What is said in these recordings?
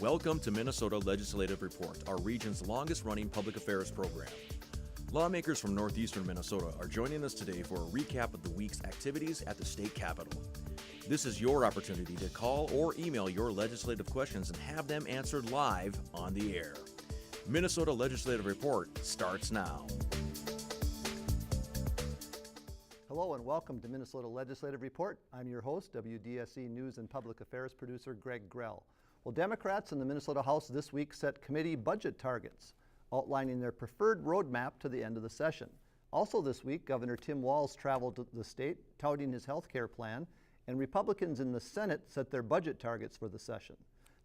Welcome to Minnesota Legislative Report, our region's longest-running public affairs program. Lawmakers from northeastern Minnesota are joining us today for a recap of the week's activities at the state capitol. This is your opportunity to call or email your legislative questions and have them answered live on the air. Minnesota Legislative Report starts now. Hello and welcome to Minnesota Legislative Report. I'm your host, WDSE News and Public Affairs producer Greg Grell. Well, Democrats in the Minnesota House this week set committee budget targets, outlining their preferred roadmap to the end of the session. Also this week, Governor Tim Walz traveled to the state touting his health care plan, and Republicans in the Senate set their budget targets for the session.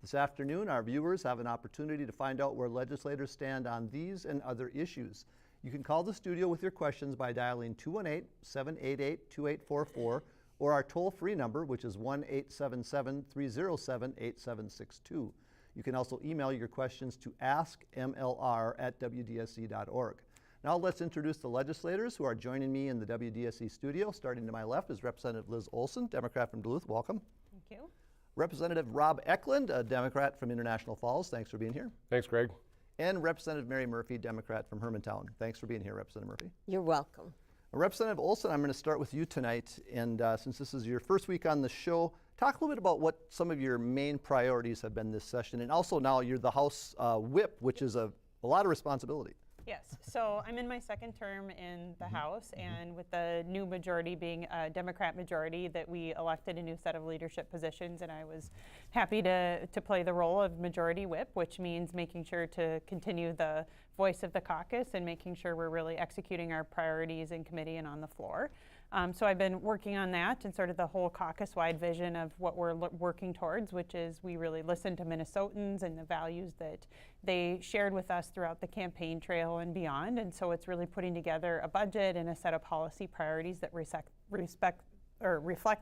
This afternoon, our viewers have an opportunity to find out where legislators stand on these and other issues. You can call the studio with your questions by dialing 218-788-2844 or our toll-free number, which is 1-877-307-8762. You can also email your questions to askmlr@wdsc.org. Now let's introduce the legislators who are joining me in the WDSC studio. Starting to my left is Representative Liz Olson, Democrat from Duluth. Welcome. Thank you. Representative Rob Ecklund, a Democrat from International Falls. Thanks for being here. Thanks, Greg. And Representative Mary Murphy, Democrat from Hermantown. Thanks for being here, Representative Murphy. You're welcome. Representative Olson, I'm going to start with you tonight, and since this is your first week on the show, talk a little bit about what some of your main priorities have been this session, and also now you're the House Whip, which is a lot of responsibility. Yes, so I'm in my second term in the House, and with the new majority being a Democrat majority, that we elected a new set of leadership positions, and I was happy to play the role of majority whip, which means making sure to continue the voice of the caucus and making sure we're really executing our priorities in committee and on the floor. So I've been working on that and sort of the whole caucus-wide vision of what we're working towards, which is we really listen to Minnesotans and the values that they shared with us throughout the campaign trail and beyond. And so it's really putting together a budget and a set of policy priorities that reflect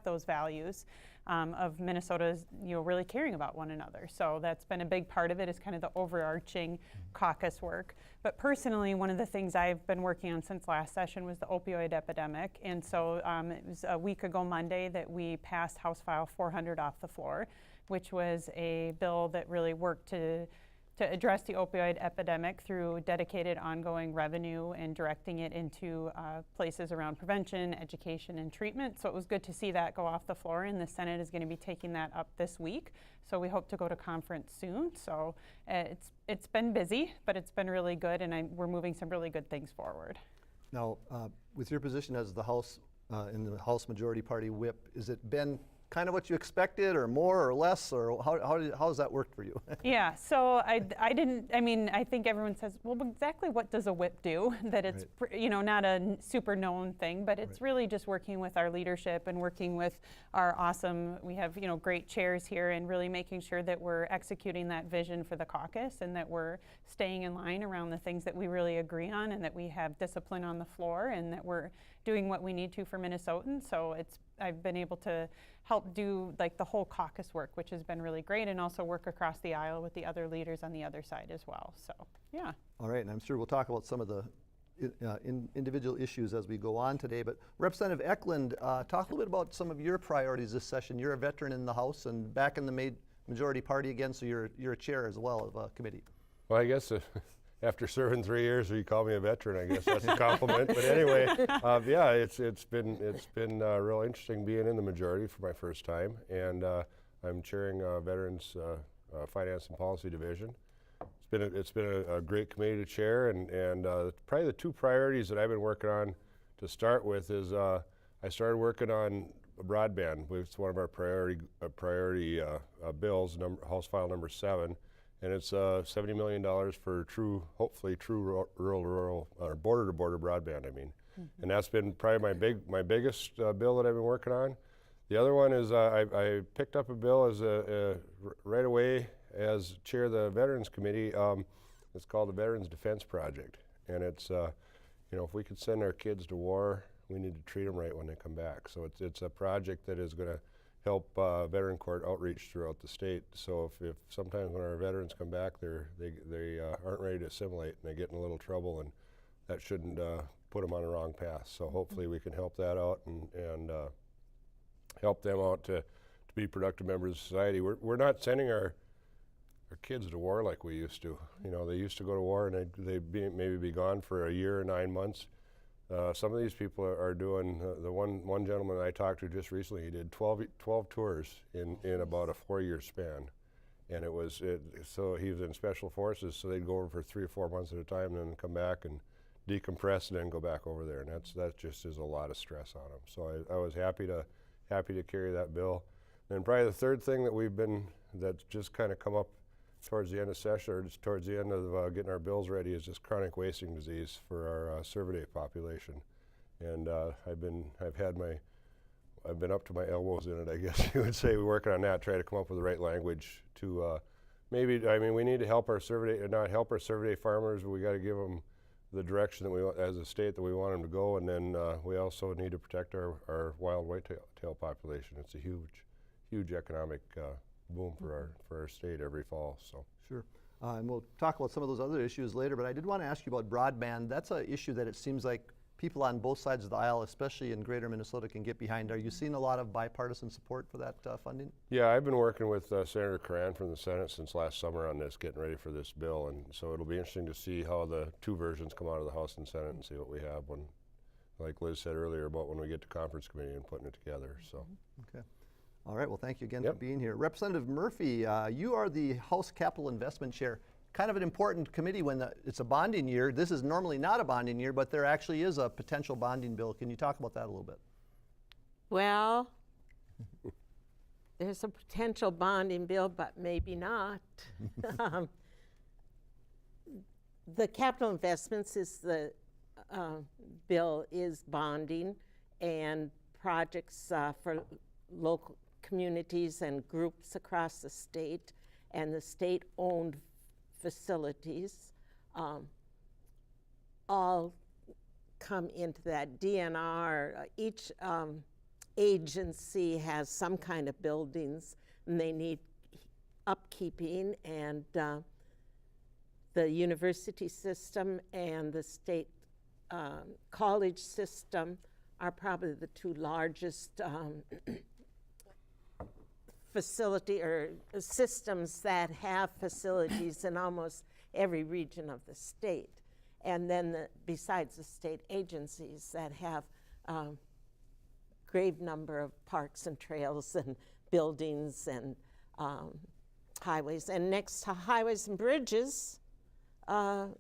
those values of Minnesota's, really caring about one another. So that's been a big part of it, is kind of the overarching caucus work. But personally, one of the things I've been working on since last session was the opioid epidemic. And so it was a week ago Monday that we passed House File 400 off the floor, which was a bill that really worked to address the opioid epidemic through dedicated ongoing revenue and directing it into places around prevention, education, and treatment. So it was good to see that go off the floor, and the Senate is going to be taking that up this week. So we hope to go to conference soon. So it's been busy, but it's been really good, and we're moving some really good things forward. Now, with your position as the House, in the House Majority Party whip, has it been kind of what you expected, or more or less, or how has that worked for you? Yeah, so I think everyone says, well, exactly what does a whip do? That it's, not a super known thing, but it's really just working with our leadership and working with our we have, great chairs here, and really making sure that we're executing that vision for the caucus, and that we're staying in line around the things that we really agree on, and that we have discipline on the floor, and that we're doing what we need to for Minnesotans. So I've been able to help do the whole caucus work, which has been really great, and also work across the aisle with the other leaders on the other side as well. So, yeah. All right, and I'm sure we'll talk about some of the individual issues as we go on today. But Representative Ecklund, talk a little bit about some of your priorities this session. You're a veteran in the House and back in the majority party again, so you're a chair as well of a committee. Well, I guess after serving 3 years, you call me a veteran. I guess that's a compliment. But anyway, yeah, it's been real interesting being in the majority for my first time, and I'm chairing Veterans Finance and Policy Division. It's been a great committee to chair, and probably the two priorities that I've been working on to start with is I started working on broadband. It's one of our priority bills, House File number 7. And it's $70 million for hopefully true rural or border-to-border broadband. And that's been probably my biggest bill that I've been working on. The other one is I picked up a bill as right away as chair of the Veterans Committee. It's called the Veterans Defense Project, and it's if we could send our kids to war, we need to treat them right when they come back. So it's a project that is going to help veteran court outreach throughout the state. So if sometimes when our veterans come back, they aren't ready to assimilate and they get in a little trouble, and that shouldn't put them on the wrong path. So hopefully we can help that out and help them out to be productive members of society. We're not sending our our kids to war like we used to. You know, they used to go to war and they'd maybe be gone for a year or 9 months. Some of these people are doing, the one gentleman I talked to just recently, he did 12 tours in about a 4-year span. And so he was in special forces, so they'd go over for 3 or 4 months at a time and then come back and decompress and then go back over there. And that just is a lot of stress on them. So I was happy to carry that bill. And probably the third thing that's just kind of come up towards the end of session, or just towards the end of getting our bills ready, is this chronic wasting disease for our Cervidae population. And I've been up to my elbows in it, I guess you would say. We're working on that, trying to come up with the right language to we need to help our Cervidae, not help our Cervidae farmers, but we got to give them the direction that we want, as a state, that we want them to go. And then we also need to protect our wild whitetail population. It's a huge economic boom for our state every fall. So Sure. And we'll talk about some of those other issues later, but I did want to ask you about broadband. That's an issue that it seems like people on both sides of the aisle, especially in greater Minnesota, can get behind. Are you seeing a lot of bipartisan support for that funding? Yeah, I've been working with Senator Coran from the Senate since last summer on this, getting ready for this bill, and so it'll be interesting to see how the two versions come out of the House and Senate and see what we have when, like Liz said earlier, about when we get to conference committee and putting it together. So. Okay. All right, well, thank you again Yep. for being here. Representative Murphy, you are the House Capital Investment Chair. Kind of an important committee when it's a bonding year. This is normally not a bonding year, but there actually is a potential bonding bill. Can you talk about that a little bit? Well, there's a potential bonding bill, but maybe not. The capital investments is the bill is bonding and projects for local communities and groups across the state, and the state-owned facilities all come into that. DNR, each agency has some kind of buildings and they need upkeeping, and the university system and the state college system are probably the two largest facility or systems that have facilities in almost every region of the state. And then besides the state agencies that have great number of parks and trails and buildings and highways. And next to highways and bridges and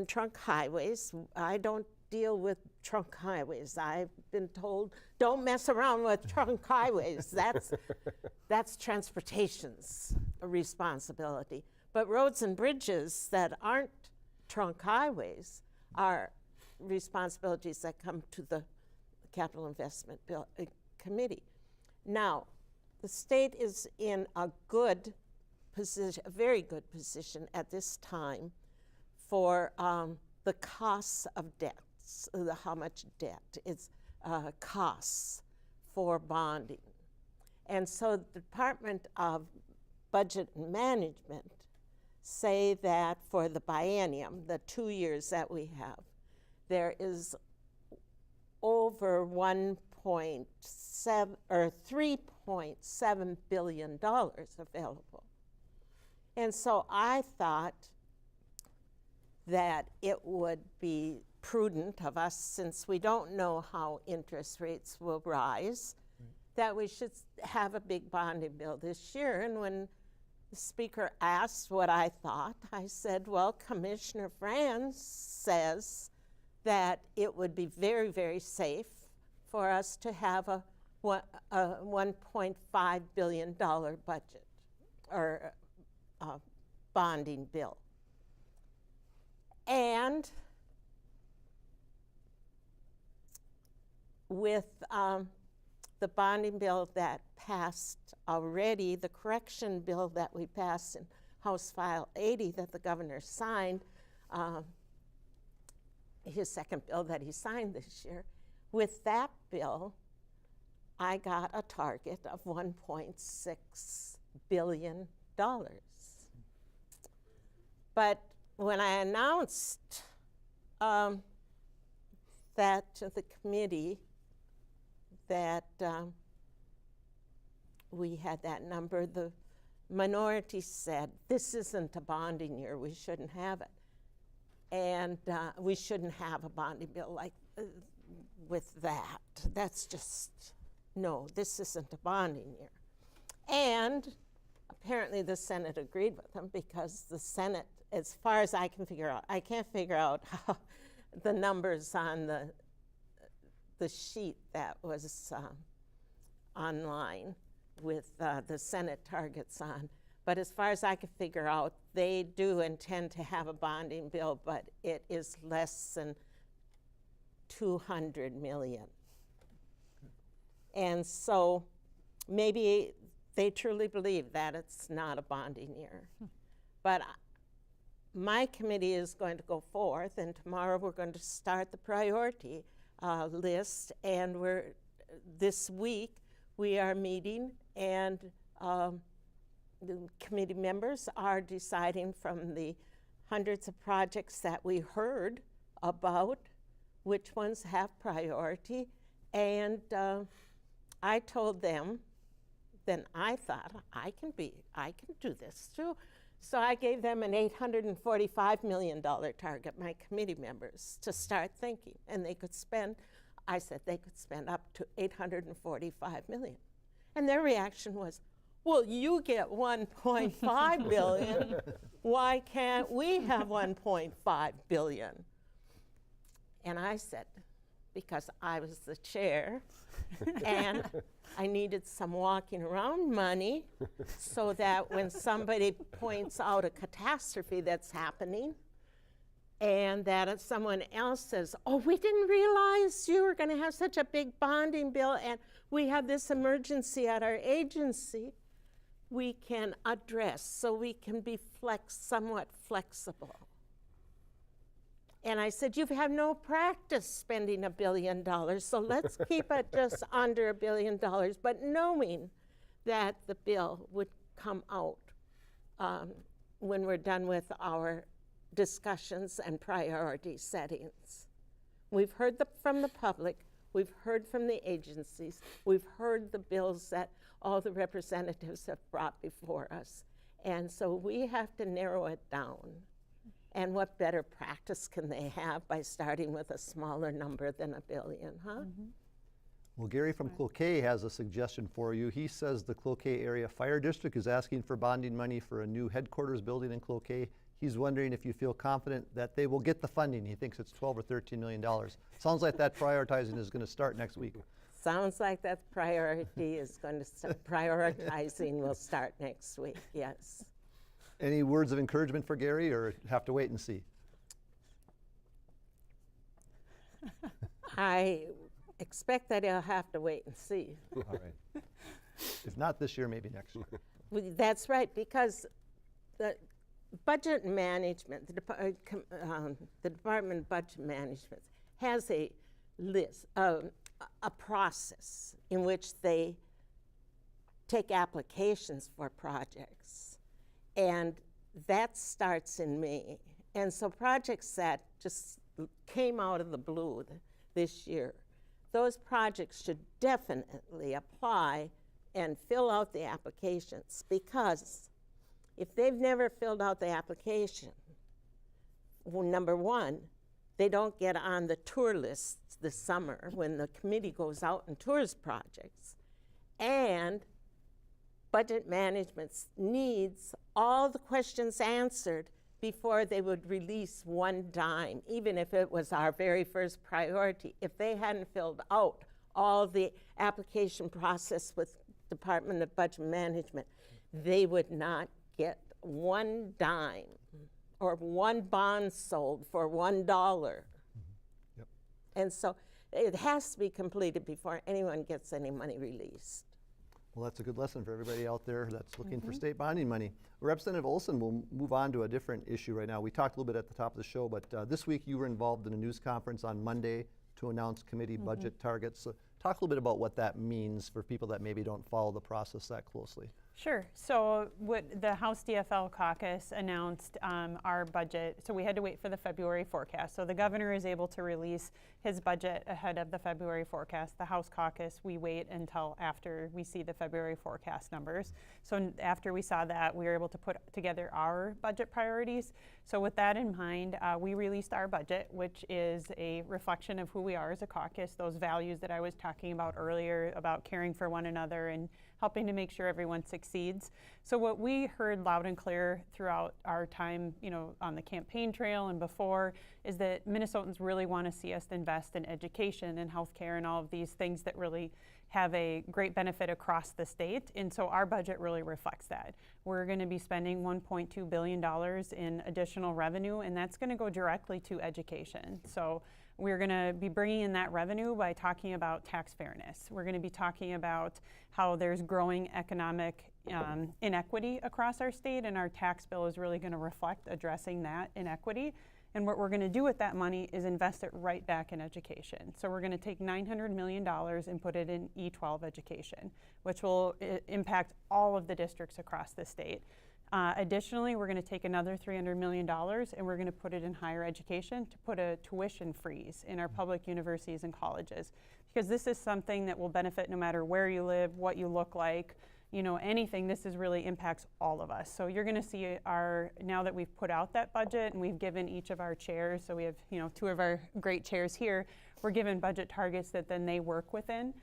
trunk highways, I don't deal with trunk highways. I've been told, don't mess around with trunk highways. That's transportation's responsibility. But roads and bridges that aren't trunk highways are responsibilities that come to the Capital Investment Bill Committee. Now, the state is in a good position, a very good position at this time for the costs of debt. How much debt is costs for bonding. And so the Department of Budget and Management say that for the biennium, the 2 years that we have, there is over $3.7 billion available. And so I thought that it would be prudent of us, since we don't know how interest rates will rise, that we should have a big bonding bill this year. And when the speaker asked what I thought, I said, well, Commissioner Franz says that it would be very, very safe for us to have a $1.5 billion budget or bonding bill. And with the bonding bill that passed already, the correction bill that we passed in House File 80 that the governor signed, his second bill that he signed this year, with that bill, I got a target of $1.6 billion. But when I announced that to the committee, that we had that number, minority said, this isn't a bonding year, we shouldn't have it. And we shouldn't have a bonding bill like with that. That's just, no, this isn't a bonding year. And apparently the Senate agreed with them, because the Senate, as far as I can figure out, I can't figure out how the numbers on the sheet that was online with the Senate targets on. But as far as I can figure out, they do intend to have a bonding bill, but it is less than 200 million. And so maybe they truly believe that it's not a bonding year. But my committee is going to go forth, and tomorrow we're going to start the priority list, and this week we are meeting, and the committee members are deciding from the hundreds of projects that we heard about which ones have priority. And I told them, then I thought, I can do this too. So I gave them an $845 million target, my committee members, to start thinking. And they could spend, I said they could spend up to $845 million. And their reaction was, well, you get 1.5 billion. Why can't we have 1.5 billion? And I said, because I was the chair, and I needed some walking around money so that when somebody points out a catastrophe that's happening, and that if someone else says, oh, we didn't realize you were going to have such a big bonding bill, and we have this emergency at our agency, we can address, so we can be somewhat flexible. And I said, you've had no practice spending $1 billion, so let's keep it just under $1 billion, but knowing that the bill would come out when we're done with our discussions and priority settings. We've heard from the public, we've heard from the agencies, we've heard the bills that all the representatives have brought before us. And so we have to narrow it down. And what better practice can they have by starting with a smaller number than $1 billion, huh? Mm-hmm. Well, Gary from Cloquet has a suggestion for you. He says the Cloquet Area Fire District is asking for bonding money for a new headquarters building in Cloquet. He's wondering if you feel confident that they will get the funding. He thinks it's $12 or $13 million. Sounds like that prioritizing is going to start next week. Sounds like that priority is going to start, prioritizing will start next week, yes. Any words of encouragement for Gary, or have to wait and see? I expect that he'll have to wait and see. All right. If not this year, maybe next year. Well, that's right, because the budget management, the Department of Budget Management has a list, a process in which they take applications for projects. And that starts in May. And so projects that just came out of the blue this year, those projects should definitely apply and fill out the applications, because if they've never filled out the application, well, number one, they don't get on the tour lists this summer when the committee goes out and tours projects. And budget management needs all the questions answered before they would release one dime, even if it was our very first priority. If they hadn't filled out all the application process with Department of Budget Management, they would not get one dime or one bond sold for $1. Yep. And so it has to be completed before anyone gets any money released. Well, that's a good lesson for everybody out there that's looking for state bonding money. Representative Olson will move on to a different issue right now. We talked a little bit at the top of the show, but this week you were involved in a news conference on Monday to announce committee budget targets. So talk a little bit about what that means for people that maybe don't follow the process that closely. Sure. So what the House DFL caucus announced our budget. So we had to wait for the February forecast. So the governor is able to release his budget ahead of the February forecast. The House caucus, we wait until after we see the February forecast numbers. So after we saw that, we were able to put together our budget priorities. So with that in mind, we released our budget, which is a reflection of who we are as a caucus, those values that I was talking about earlier about caring for one another and helping to make sure everyone succeeds. So what we heard loud and clear throughout our time, on the campaign trail and before, is that Minnesotans really want to see us invest in education and healthcare and all of these things that really have a great benefit across the state. And so our budget really reflects that. We're going to be spending $1.2 billion in additional revenue, and that's going to go directly to education. So we're going to be bringing in that revenue by talking about tax fairness. We're going to be talking about how there's growing economic inequity across our state, and our tax bill is really going to reflect addressing that inequity. And what we're going to do with that money is invest it right back in education. So we're going to take $900 million and put it in E-12 education, which will impact all of the districts across the state. Additionally, we're going to take another $300 million and we're going to put it in higher education to put a tuition freeze in our public universities and colleges, because this is something that will benefit no matter where you live, what you look like, anything. This really impacts all of us. So you're going to see now that we've put out that budget and we've given each of our chairs, so we have two of our great chairs here, we're given budget targets that then they work within.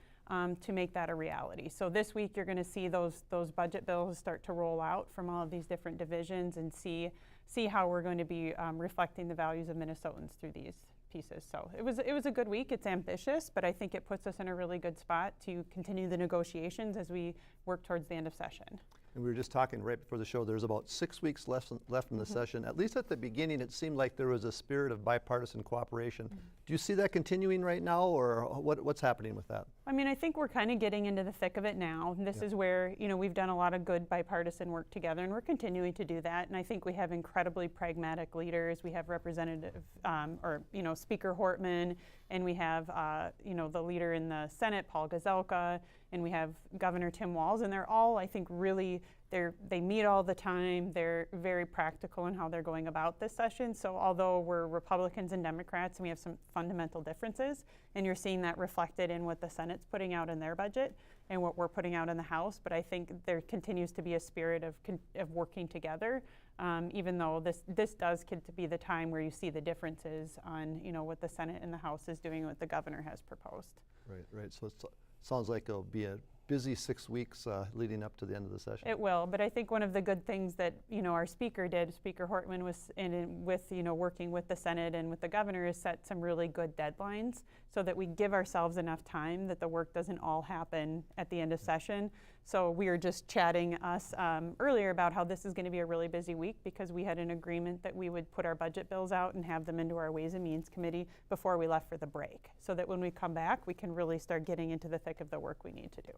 To make that a reality. So this week you're going to see those budget bills start to roll out from all of these different divisions and see how we're going to be reflecting the values of Minnesotans through these pieces. So it was a good week. It's ambitious, but I think it puts us in a really good spot to continue the negotiations as we work towards the end of session. And we were just talking right before the show, there's about 6 weeks left in the session. At least at the beginning, it seemed like there was a spirit of bipartisan cooperation. Do you see that continuing right now, or what's happening with that? I mean, I think we're kind of getting into the thick of it now. This is where, we've done a lot of good bipartisan work together, and we're continuing to do that. And I think we have incredibly pragmatic leaders. We have Speaker Hortman, and we have, the leader in the Senate, Paul Gazelka, and we have Governor Tim Walz, and they're all, I think, really, they meet all the time. They're very practical in how they're going about this session. So although we're Republicans and Democrats and we have some fundamental differences, and you're seeing that reflected in what the Senate's putting out in their budget and what we're putting out in the House, but I think there continues to be a spirit of working together, even though this does get to be the time where you see the differences on what the Senate and the House is doing and what the governor has proposed. Right. So it sounds like it'll be a busy 6 weeks leading up to the end of the session. It will, but I think one of the good things that our speaker did, Speaker Hortman, was working with the Senate and with the governor, is set some really good deadlines so that we give ourselves enough time that the work doesn't all happen at the end of session. So we were just chatting earlier about how this is going to be a really busy week because we had an agreement that we would put our budget bills out and have them into our Ways and Means Committee before we left for the break, so that when we come back, we can really start getting into the thick of the work we need to do.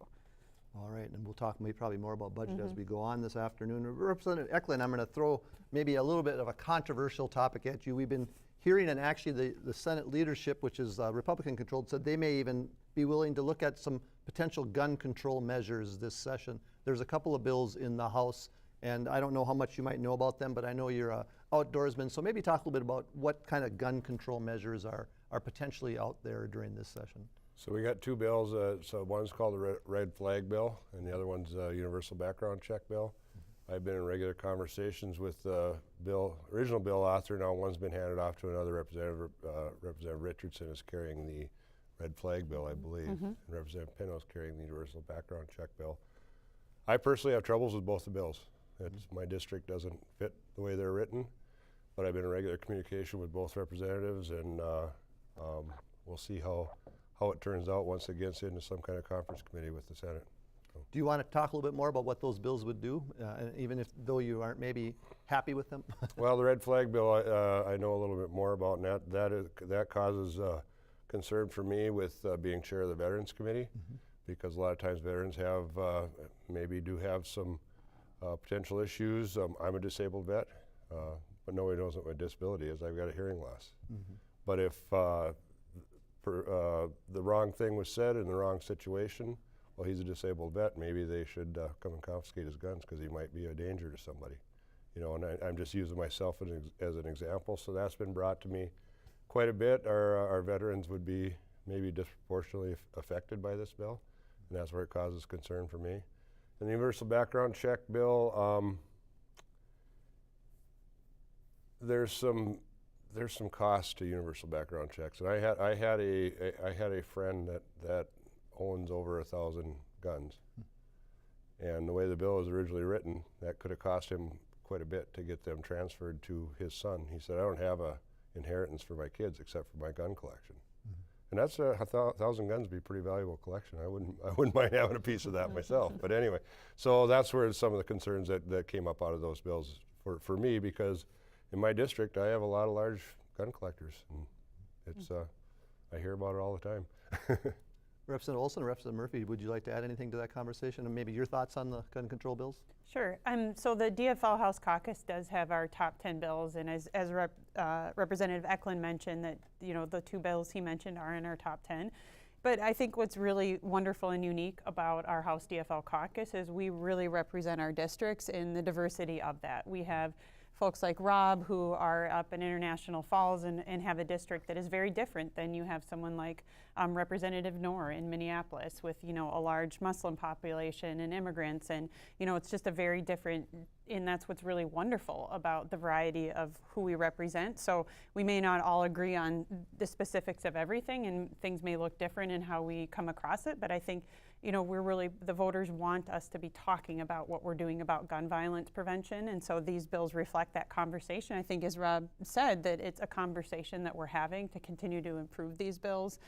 All right, and we'll talk probably more about budget as we go on this afternoon. Representative Ecklund, I'm going to throw maybe a little bit of a controversial topic at you. We've been hearing, and actually the Senate leadership, which is Republican-controlled, said they may even be willing to look at some potential gun control measures this session. There's a couple of bills in the House, and I don't know how much you might know about them, but I know you're an outdoorsman, so maybe talk a little bit about what kind of gun control measures are potentially out there during this session. So we got two bills. So one's called the red flag bill, and the other one's universal background check bill. I've been in regular conversations with the original bill author. Now one's been handed off to another representative. Representative Richardson is carrying the red flag bill, I believe, and Representative Pino is carrying the universal background check bill. I personally have troubles with both the bills. My district doesn't fit the way they're written, but I've been in regular communication with both representatives, and we'll see how it turns out once it gets into some kind of conference committee with the Senate. So. Do you want to talk a little bit more about what those bills would do, even though you aren't maybe happy with them? Well, the red flag bill, I know a little bit more about, and that causes concern for me with being chair of the Veterans Committee, because a lot of times veterans have do have some potential issues. I'm a disabled vet, but nobody knows what my disability is. I've got a hearing loss. But if the wrong thing was said in the wrong situation, well, he's a disabled vet, maybe they should come and confiscate his guns because he might be a danger to somebody. You know, and I'm just using myself as an example, so that's been brought to me quite a bit. Our veterans would be maybe disproportionately affected by this bill, and that's where it causes concern for me. And the universal background check bill, there's some cost to universal background checks, and I had a friend that owns over 1,000 guns, and the way the bill was originally written, that could have cost him quite a bit to get them transferred to his son. He said, I don't have a inheritance for my kids except for my gun collection. And that's 1,000 guns would be a pretty valuable collection. I wouldn't mind having a piece of that myself. But anyway, so that's where some of the concerns that came up out of those bills for me, because in my district I have a lot of large gun collectors, and it's I hear about it all the time. Representative Olson, Representative Murphy, would you like to add anything to that conversation, and maybe your thoughts on the gun control bills? Sure. So the DFL House Caucus does have our top 10 bills, and as Representative Ecklund mentioned, that the 2 bills he mentioned are in our top 10. But I think what's really wonderful and unique about our House DFL Caucus is we really represent our districts in the diversity of that. We have folks like Rob who are up in International Falls and have a district that is very different than you have someone like Representative Knorr in Minneapolis with a large Muslim population and immigrants, and it's just a very different, and that's what's really wonderful about the variety of who we represent. So we may not all agree on the specifics of everything, and things may look different in how we come across it, but I think the voters want us to be talking about what we're doing about gun violence prevention, and so these bills reflect that conversation. I think, as Rob said, that it's a conversation that we're having to continue to improve these bills.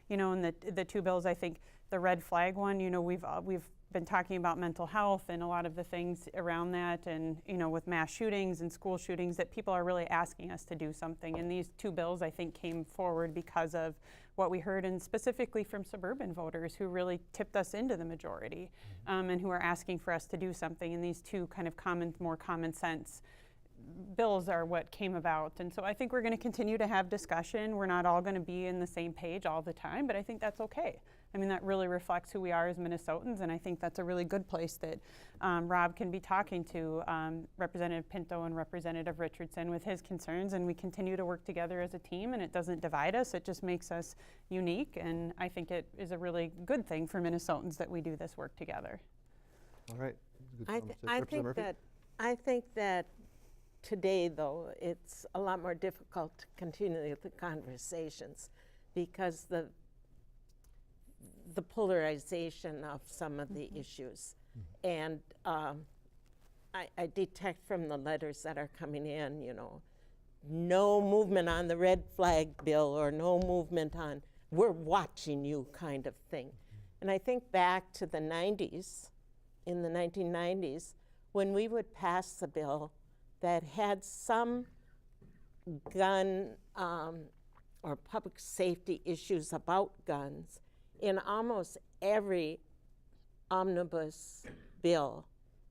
And the 2 bills, I think the red flag one, we've been talking about mental health and a lot of the things around that, and with mass shootings and school shootings, that people are really asking us to do something. And these 2 bills, I think, came forward because of what we heard, and specifically from suburban voters who really tipped us into the majority, and who are asking for us to do something. And these 2 kind of more common sense bills are what came about. And so I think we're going to continue to have discussion. We're not all going to be in the same page all the time, but I think that's okay. I mean, that really reflects who we are as Minnesotans, and I think that's a really good place that Rob can be talking to Representative Pinto and Representative Richardson with his concerns, and we continue to work together as a team, and it doesn't divide us, it just makes us unique, and I think it is a really good thing for Minnesotans that we do this work together. All right. I think that today, though, it's a lot more difficult to continue the conversations because the polarization of some of the issues. And I detect from the letters that are coming in, no movement on the red flag bill, or no movement on we're watching you kind of thing. And I think back to the 90s, in the 1990s, when we would pass a bill that had some gun or public safety issues about guns, in almost every omnibus bill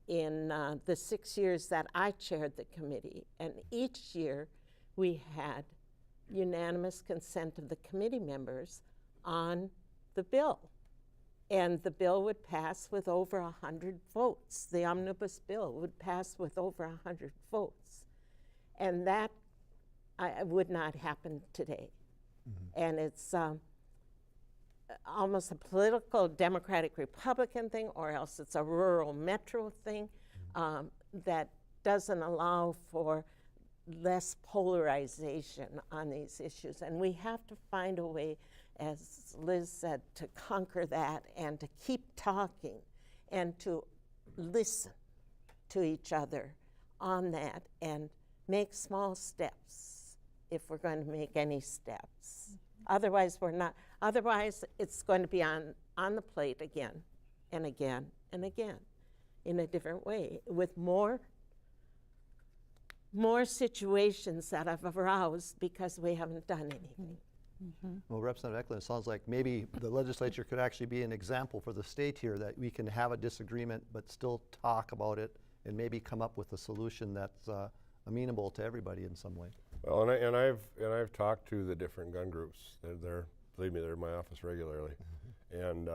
in the 6 years that I chaired the committee, and each year we had unanimous consent of the committee members on the bill. And the bill would pass with over 100 votes. The omnibus bill would pass with over 100 votes. And that would not happen today. And it's almost a political Democratic-Republican thing, or else it's a rural metro thing that doesn't allow for less polarization on these issues. And we have to find a way, as Liz said, to conquer that and to keep talking and to listen to each other on that and make small steps if we're going to make any steps. Otherwise, we're not. Otherwise, it's going to be on the plate again and again and again in a different way with more situations that have aroused because we haven't done anything. Well, Representative Ecklund, it sounds like maybe the legislature could actually be an example for the state here, that we can have a disagreement but still talk about it and maybe come up with a solution that's amenable to everybody in some way. Well, and I've talked to the different gun groups. Believe me, they're in my office regularly, and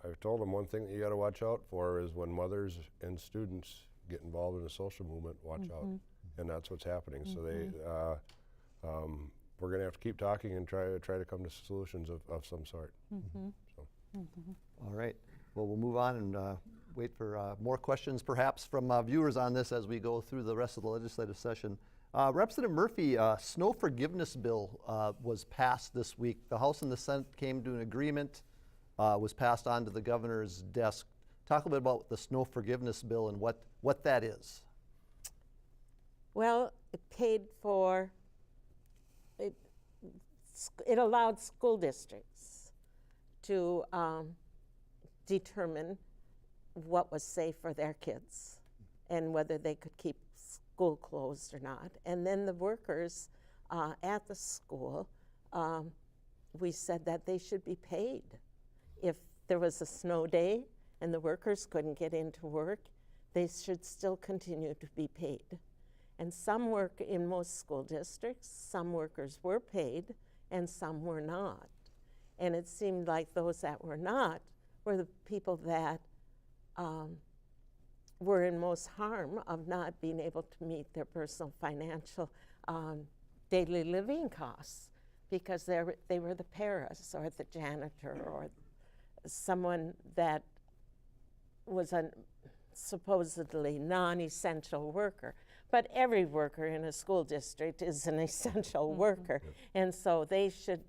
I've told them one thing that you got to watch out for is when mothers and students get involved in a social movement, watch out. And that's what's happening. So we're going to have to keep talking and try to come to solutions of some sort. So. All right. Well, we'll move on and wait for more questions perhaps from viewers on this as we go through the rest of the legislative session. Representative Murphy, snow forgiveness bill was passed this week. The House and the Senate came to an agreement, was passed on to the governor's desk. Talk a little bit about the snow forgiveness bill and what that is. Well, it paid for, it allowed school districts to determine what was safe for their kids and whether they could keep school closed or not. And then the workers at the school, we said that they should be paid. If there was a snow day and the workers couldn't get into work, they should still continue to be paid. And some work in most school districts, some workers were paid and some were not. And it seemed like those that were not were the people that were in most harm of not being able to meet their personal financial daily living costs, because they were the paras or the janitor or someone that was a supposedly non-essential worker. But every worker in a school district is an essential worker. And so they should,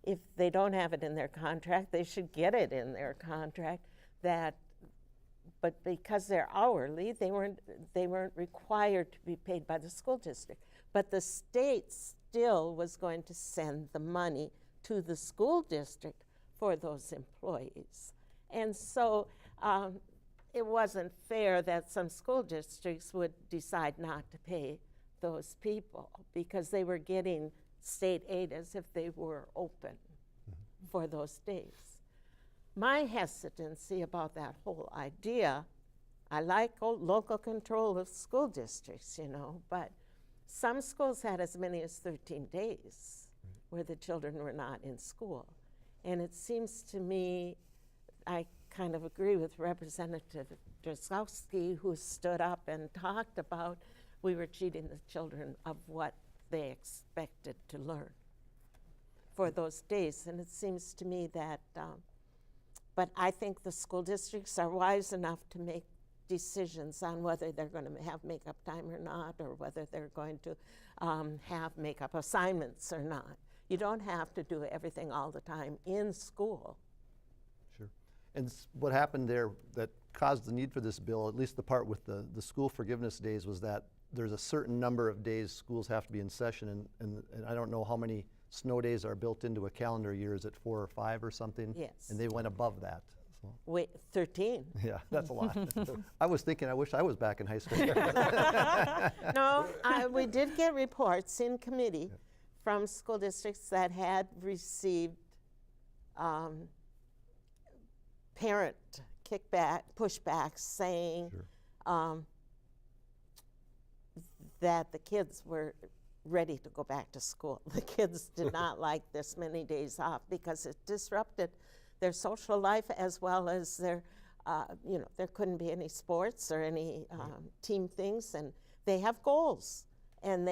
if they don't have it in their contract, they should get it in their contract. But because they're hourly, they weren't required to be paid by the school district. But the state still was going to send the money to the school district for those employees. And so it wasn't fair that some school districts would decide not to pay those people because they were getting state aid as if they were open for those days. My hesitancy about that whole idea, I like local control of school districts, you know, but some schools had as many as 13 days where the children were not in school. And it seems to me, I kind of agree with Representative Drzowski, who stood up and talked about we were cheating the children of what they expected to learn for those days. And it seems to me that, but I think the school districts are wise enough to make decisions on whether they're going to have makeup time or not, or whether they're going to have makeup assignments or not. You don't have to do everything all the time in school. Sure. And what happened there that caused the need for this bill, at least the part with the school forgiveness days, was that there's a certain number of days schools have to be in session, and I don't know how many snow days are built into a calendar year. Is it 4 or 5 or something? Yes. And they went above that. So. Wait, 13. Yeah, that's a lot. I was thinking, I wish I was back in high school. No, we did get reports in committee from school districts that had received parent pushbacks saying that the kids were ready to go back to school. The kids did not like this many days off because it disrupted their social life as well as their, there couldn't be any sports or any team things, and they have goals, and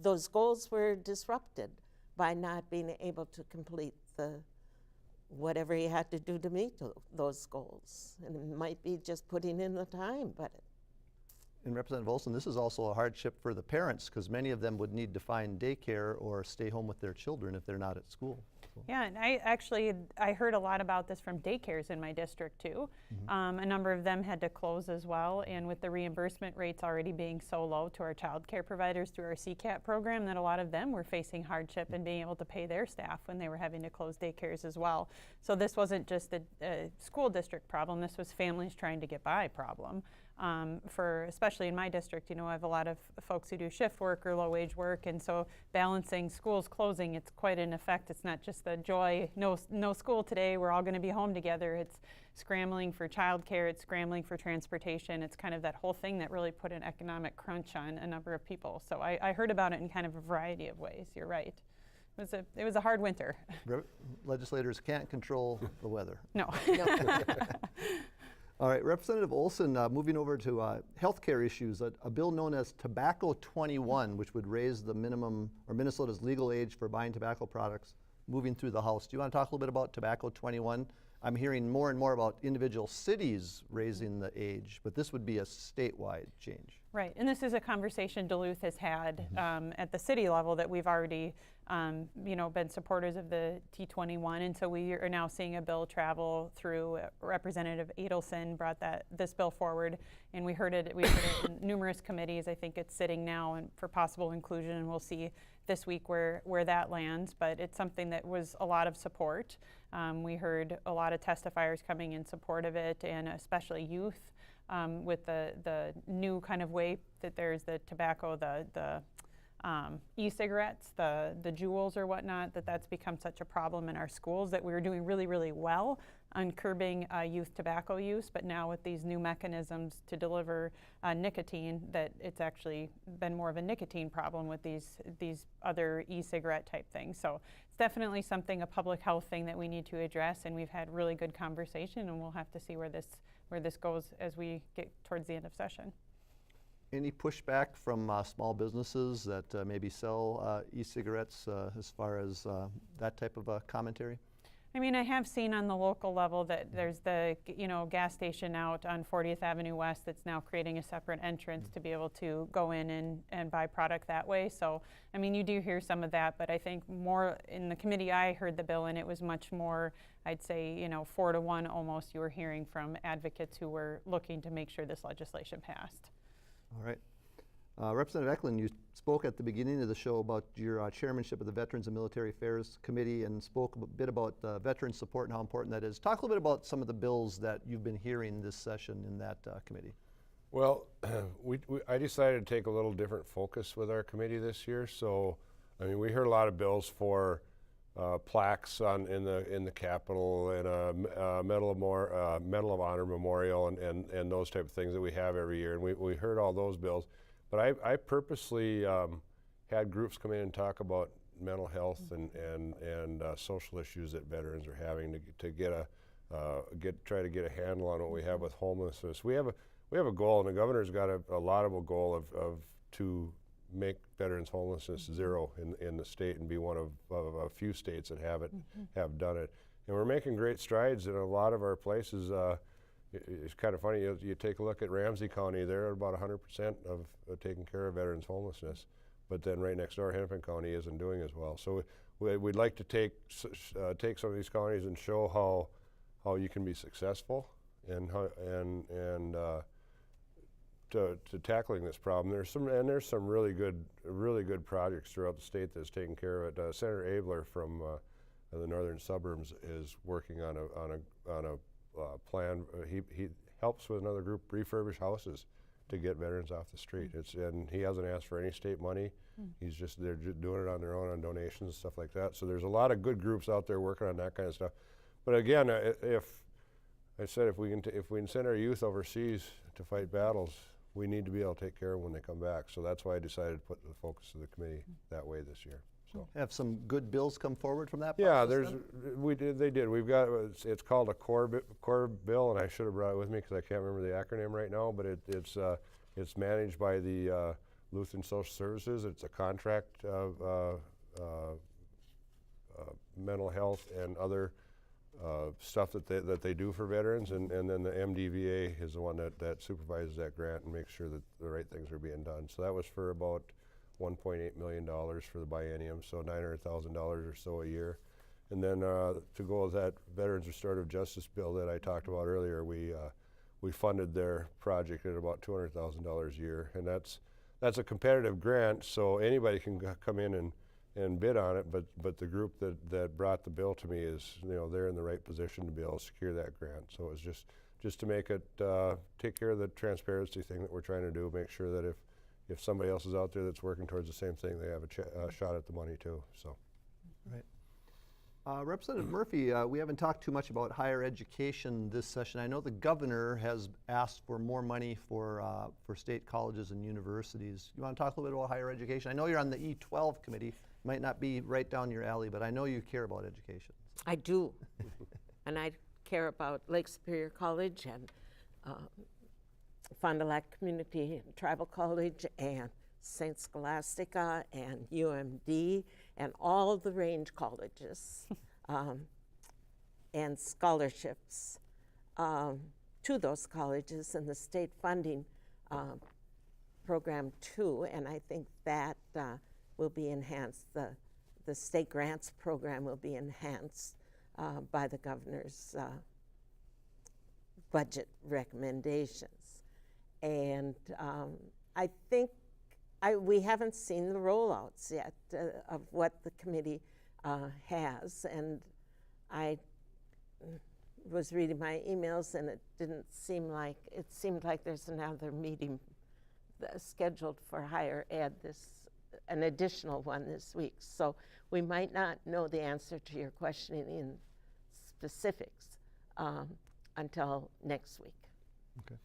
those goals were disrupted by not being able to complete whatever you had to do to meet those goals. And it might be just putting in the time, but. And Representative Olson, this is also a hardship for the parents because many of them would need to find daycare or stay home with their children if they're not at school. Yeah, and I heard a lot about this from daycares in my district too. A number of them had to close as well, and with the reimbursement rates already being so low to our child care providers through our CCAP program, that a lot of them were facing hardship in being able to pay their staff when they were having to close daycares as well. So this wasn't just a school district problem, this was families trying to get by problem. Especially in my district, I have a lot of folks who do shift work or low wage work, and so balancing schools closing, it's quite an effect. It's not just the joy, no school today, we're all going to be home together. It's scrambling for childcare, it's scrambling for transportation. It's kind of that whole thing that really put an economic crunch on a number of people. So I heard about it in kind of a variety of ways, you're right. it was a hard winter. Legislators can't control the weather. No. All right, Representative Olson, moving over to healthcare issues, a bill known as Tobacco 21, which would raise the minimum or Minnesota's legal age for buying tobacco products, moving through the House. Do you want to talk a little bit about Tobacco 21? I'm hearing more and more about individual cities raising the age, but this would be a statewide change. Right, and this is a conversation Duluth has had at the city level that we've already, been supporters of the T21, and so we are now seeing a bill travel through. Representative Olson brought this bill forward, and we heard it in numerous committees. I think it's sitting now for possible inclusion, and we'll see this week where that lands, but it's something that was a lot of support. We heard a lot of testifiers coming in support of it, and especially youth, with the new kind of way that there's the tobacco, the e-cigarettes, the Juuls or whatnot, that's become such a problem in our schools that we were doing really, really well on curbing youth tobacco use, but now with these new mechanisms to deliver nicotine, that it's actually been more of a nicotine problem with these other e-cigarette type things. So it's definitely something, a public health thing that we need to address, and we've had really good conversation, and we'll have to see where this goes as we get towards the end of session. Any pushback from small businesses that maybe sell e-cigarettes as far as that type of commentary? I mean, I have seen on the local level that there's the gas station out on 40th Avenue West that's now creating a separate entrance to be able to go in and buy product that way. So, I mean, you do hear some of that, but I think more in the committee I heard the bill, and it was much more, I'd say, 4-1 almost, you were hearing from advocates who were looking to make sure this legislation passed. All right. Representative Ecklund, you spoke at the beginning of the show about your chairmanship of the Veterans and Military Affairs Committee and spoke a bit about veteran support and how important that is. Talk a little bit about some of the bills that you've been hearing this session in that committee. Well, I decided to take a little different focus with our committee this year. So, I mean, we heard a lot of bills for plaques in the Capitol and a Medal of Honor memorial and those type of things that we have every year. And we heard all those bills. But I purposely had groups come in and talk about mental health and social issues that veterans are having to try to get a handle on what we have with homelessness. We have a goal, and the governor's got a laudable goal of to make veterans homelessness zero in the state and be one of a few states that have done it. And we're making great strides in a lot of our places. It's kind of funny, you take a look at Ramsey County, they're at about 100% of taking care of veterans homelessness, but then right next door, Hennepin County isn't doing as well. So we'd like to take some of these counties and show how you can be successful and to tackling this problem. There's some really good projects throughout the state that's taking care of it. Senator Abler from the northern suburbs is working on a plan. He helps with another group refurbish houses to get veterans off the street. And he hasn't asked for any state money. They're just doing it on their own on donations and stuff like that. So there's a lot of good groups out there working on that kind of stuff. But again, if we can send our youth overseas to fight battles, we need to be able to take care of them when they come back. So that's why I decided to put the focus of the committee that way this year. So. Have some good bills come forward from that Yeah, process they ddid. We've got it's called a core bill, and I should have brought it with me because I can't remember the acronym right now. But it's managed by the Lutheran Social Services. It's a contract of mental health and other stuff that they do for veterans, and then the MDVA is the one that supervises that grant and makes sure that the right things are being done. So that was for about $1.8 million for the biennium, so $900,000 or so a year. And then to go with that Veterans Restorative Justice bill that I talked about earlier, we funded their project at about $200,000 a year, and that's a competitive grant, so anybody can come in and bid on it. But the group that brought the bill to me is, they're in the right position to be able to secure that grant. So it's just to make it take care of the transparency thing that we're trying to do, make sure that if somebody else is out there that's working towards the same thing, they have a shot at the money too. So, right. Representative Murphy, we haven't talked too much about higher education this session. I know the governor has asked for more money for state colleges and universities. You want to talk a little bit about higher education? I know you're on the E12 committee. might not be right down your alley, but I know you care about education. I do. And I care about Lake Superior College and Fond du Lac Community and Tribal College and St. Scholastica and UMD and all the range colleges and scholarships to those colleges and the state funding program too. And I think that will be enhanced. The state grants program will be enhanced by the governor's budget recommendations. And I think we haven't seen the rollouts yet of what the committee has. And I was reading my emails, and it seemed like there's another meeting scheduled for higher ed, an additional one this week. So we might not know the answer to your question in specifics until next week. Okay.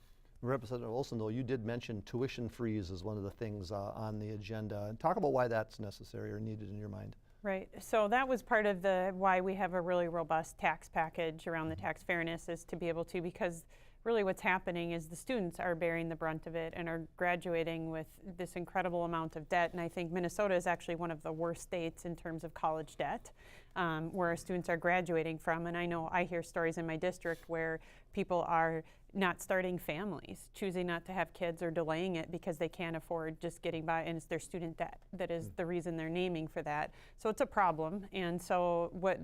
Representative Olson, though, you did mention tuition freeze as one of the things on the agenda. Talk about why that's necessary or needed in your mind. Right. So that was part of why we have a really robust tax package around the tax fairness, is to be able to, because really what's happening is the students are bearing the brunt of it and are graduating with this incredible amount of debt. And I think Minnesota is actually one of the worst states in terms of college debt, where our students are graduating from. And I know I hear stories in my district where people are not starting families, choosing not to have kids or delaying it because they can't afford just getting by, and it's their student debt that is the reason they're naming for that. So it's a problem. And so what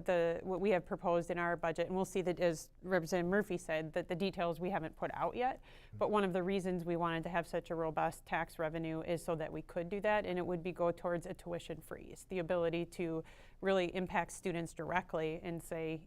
we have proposed in our budget, and we'll see that, as Representative Murphy said, that the details we haven't put out yet, but one of the reasons we wanted to have such a robust tax revenue is so that we could do that, and it would be go towards a tuition freeze, the ability to really impact students directly and say,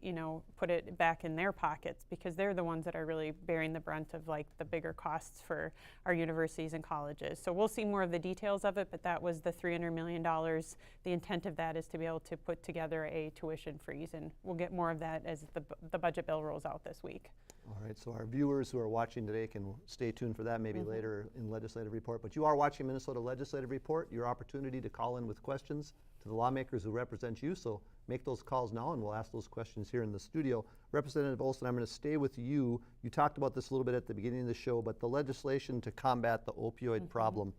put it back in their pockets, because they're the ones that are really bearing the brunt of like the bigger costs for our universities and colleges. So we'll see more of the details of it, but that was the $300 million. The intent of that is to be able to put together a tuition freeze, and we'll get more of that as the budget bill rolls out this week. All right, so our viewers who are watching today can stay tuned for that maybe later in Legislative Report. But you are watching Minnesota Legislative Report, your opportunity to call in with questions to the lawmakers who represent you. So make those calls now, and we'll ask those questions here in the studio. Representative Olson, I'm going to stay with you. You talked about this a little bit at the beginning of the show, but the legislation to combat the opioid problem,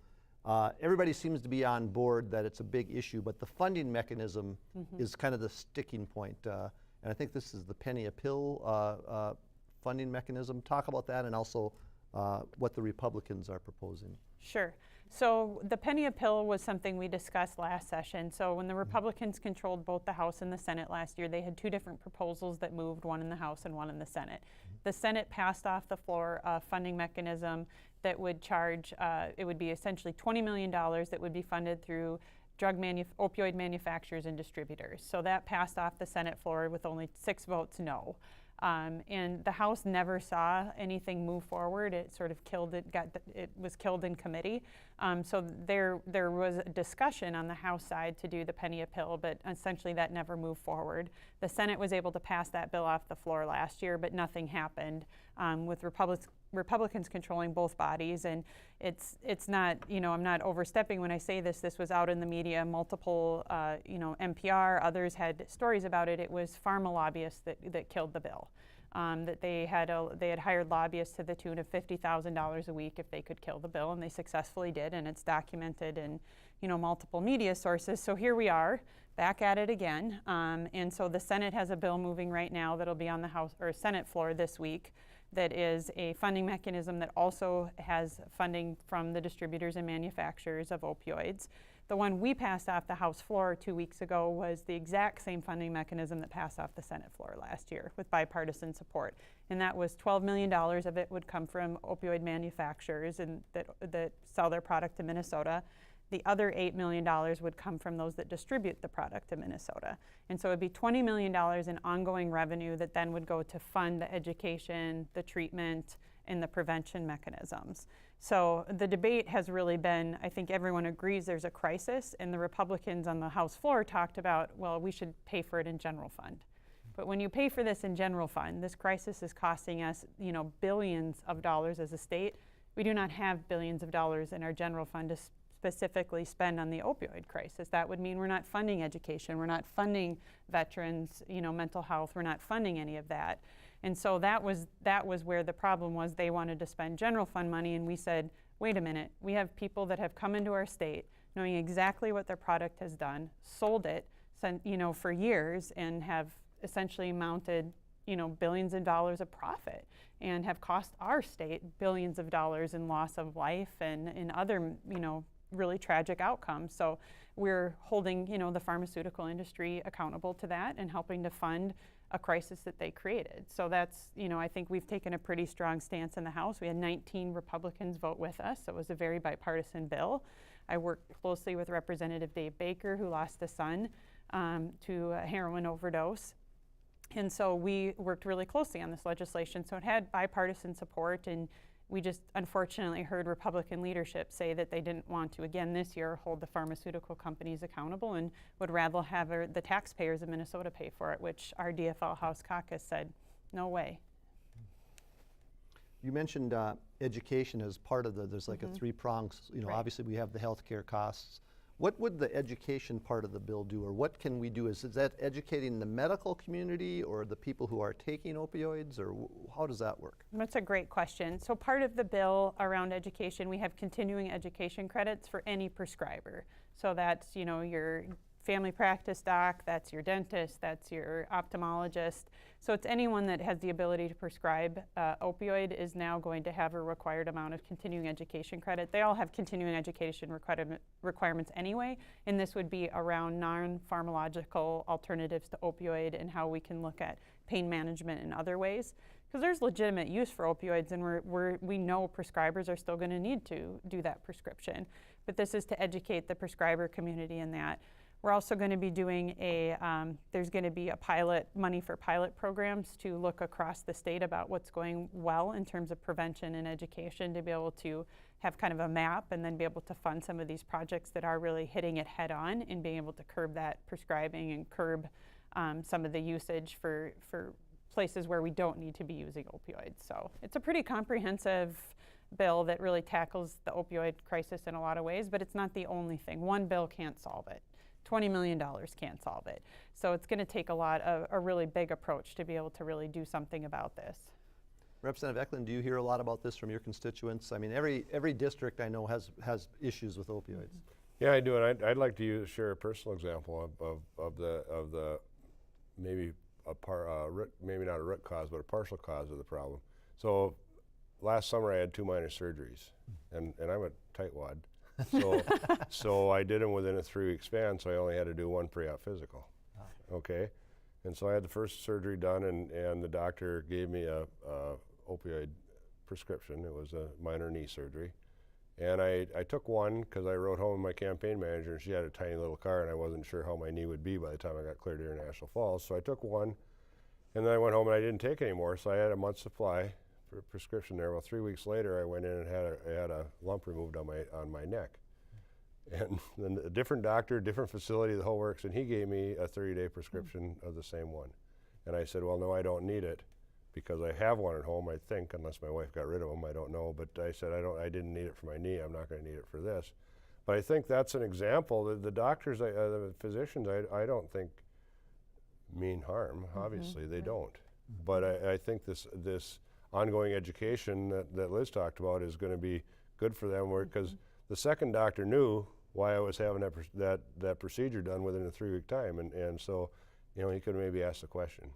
everybody seems to be on board that it's a big issue, but the funding mechanism is kind of the sticking point. And I think this is the penny a pill funding mechanism. Talk about that, and also what the Republicans are proposing. Sure. So the penny a pill was something we discussed last session. So when the Republicans controlled both the House and the Senate last year, they had two different proposals that moved, one in the House and one in the Senate. The Senate passed off the floor a funding mechanism that would charge, it would be essentially $20 million that would be funded through opioid manufacturers and distributors. So that passed off the Senate floor with only 6 votes no. And the House never saw anything move forward. It sort of killed it. It was killed in committee. So there was a discussion on the House side to do the penny a pill, but essentially that never moved forward. The Senate was able to pass that bill off the floor last year, but nothing happened with Republicans controlling both bodies. And it's not, I'm not overstepping when I say this. This was out in the media. Multiple, NPR, others had stories about it. It was pharma lobbyists that killed the bill. That they had hired lobbyists to the tune of $50,000 a week if they could kill the bill, and they successfully did, and it's documented in multiple media sources. So here we are, back at it again, and so the Senate has a bill moving right now that'll be on the House or Senate floor this week. That is a funding mechanism that also has funding from the distributors and manufacturers of opioids. The one we passed off the House floor 2 weeks ago was the exact same funding mechanism that passed off the Senate floor last year with bipartisan support. And that was $12 million of it would come from opioid manufacturers and that sell their product to Minnesota. The other $8 million would come from those that distribute the product to Minnesota. And so it would be $20 million in ongoing revenue that then would go to fund the education, the treatment, and the prevention mechanisms. So the debate has really been, I think everyone agrees there's a crisis, and the Republicans on the House floor talked about, well, we should pay for it in general fund. But when you pay for this in general fund, this crisis is costing us, billions of dollars as a state. We do not have billions of dollars in our general fund to specifically spend on the opioid crisis. That would mean we're not funding education, we're not funding veterans, mental health, we're not funding any of that. And so that was where the problem was. They wanted to spend general fund money, and we said, wait a minute, we have people that have come into our state knowing exactly what their product has done, sold it, for years, and have essentially mounted, billions of dollars of profit, and have cost our state billions of dollars in loss of life and in other, really tragic outcomes. So we're holding, the pharmaceutical industry accountable to that and helping to fund a crisis that they created. So that's, I think we've taken a pretty strong stance in the House. We had 19 Republicans vote with us, so it was a very bipartisan bill. I worked closely with Representative Dave Baker, who lost a son to a heroin overdose. And so we worked really closely on this legislation. So it had bipartisan support, and we just unfortunately heard Republican leadership say that they didn't want to, again this year, hold the pharmaceutical companies accountable and would rather have the taxpayers of Minnesota pay for it, which our DFL House caucus said, no way. You mentioned education as part of there's like a three prongs, Right. Obviously we have the healthcare costs. What would the education part of the bill do, or what can we do? Is that educating the medical community or the people who are taking opioids, or how does that work? That's a great question. So part of the bill around education, we have continuing education credits for any prescriber. So that's, your family practice doc, that's your dentist, that's your ophthalmologist. So it's anyone that has the ability to prescribe opioid is now going to have a required amount of continuing education credit. They all have continuing education requirements anyway, and this would be around non-pharmacological alternatives to opioid and how we can look at pain management in other ways. Because there's legitimate use for opioids, and we know prescribers are still going to need to do that prescription. But this is to educate the prescriber community in that. We're also going to be doing there's going to be money for pilot programs to look across the state about what's going well in terms of prevention and education, to be able to have kind of a map and then be able to fund some of these projects that are really hitting it head on and being able to curb that prescribing and curb some of the usage for places where we don't need to be using opioids. So it's a pretty comprehensive bill that really tackles the opioid crisis in a lot of ways, but it's not the only thing. One bill can't solve it. $20 million can't solve it. So it's going to take a really big approach to be able to really do something about this. Representative Ecklund, do you hear a lot about this from your constituents? I mean, every district I know has issues with opioids. Yeah, I do, and I'd like to share a personal example of the maybe maybe not a root cause, but a partial cause of the problem. So last summer I had 2 minor surgeries, and I'm a tightwad. So I did them within a 3-week span, so I only had to do 1 pre-op physical. Okay, and so I had the first surgery done, and the doctor gave me a opioid prescription. It was a minor knee surgery, and I took one because I rode home with my campaign manager, and she had a tiny little car, and I wasn't sure how my knee would be by the time I got cleared to International Falls. So I took one, and then I went home and I didn't take any more, so I had a month's supply for a prescription there. Well, 3 weeks later, I went in and had a lump removed on my neck, and then a different doctor, different facility, the whole works, and he gave me a 30-day prescription of the same one, and I said, well, no, I don't need it because I have one at home, I think, unless my wife got rid of them, I don't know. But I said I didn't need it for my knee. I'm not going to need it for this. But I think that's an example that the doctors, the physicians, I don't think mean harm. Obviously, they don't. But I think this ongoing education that Liz talked about is going to be good for them, because the second doctor knew why I was having that procedure done within a 3-week time, and so he could maybe ask the question,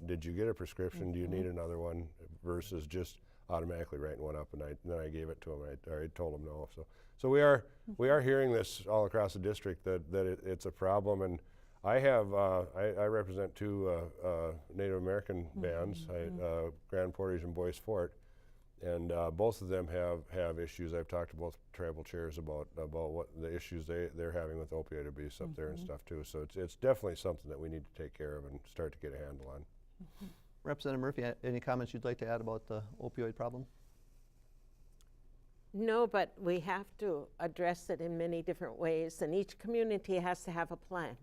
did you get a prescription? Do you need another one? Versus just automatically writing one up, and then I gave it to him. I told him no. So we are hearing this all across the district that it's a problem, and I have I represent 2 Native American bands, Grand Portage and Boyce Fort, and both of them have issues. I've talked to both tribal chairs about what the issues they're having with opioid abuse up there and stuff too. So it's definitely something that we need to take care of and start to get a handle on. Representative Murphy, any comments you'd like to add about the opioid problem? No, but we have to address it in many different ways, and each community has to have a plan.